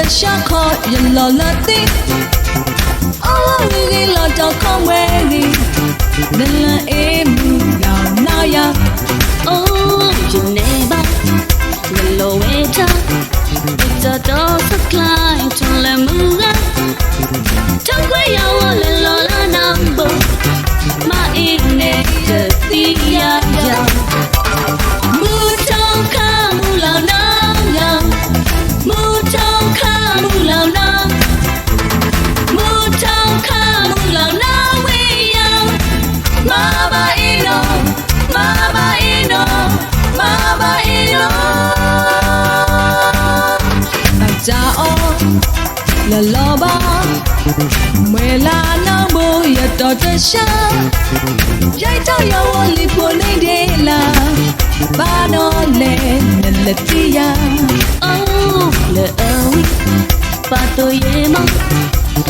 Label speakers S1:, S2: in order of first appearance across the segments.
S1: shako yalolati oh we la to come we la emu ya na ya
S2: oh you never yellow waiter it's a dose of climb to the moon talk where you want la la number my in the ya
S1: la loba mwela na mo ya to the sha yai to ya wali po nei de la ba no le le tia
S2: oh le awi pa to ye ma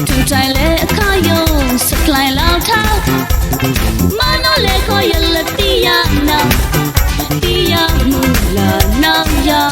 S2: tu trai le kha yo saklai lao tha ma no le ko ya le tia na mu la na ya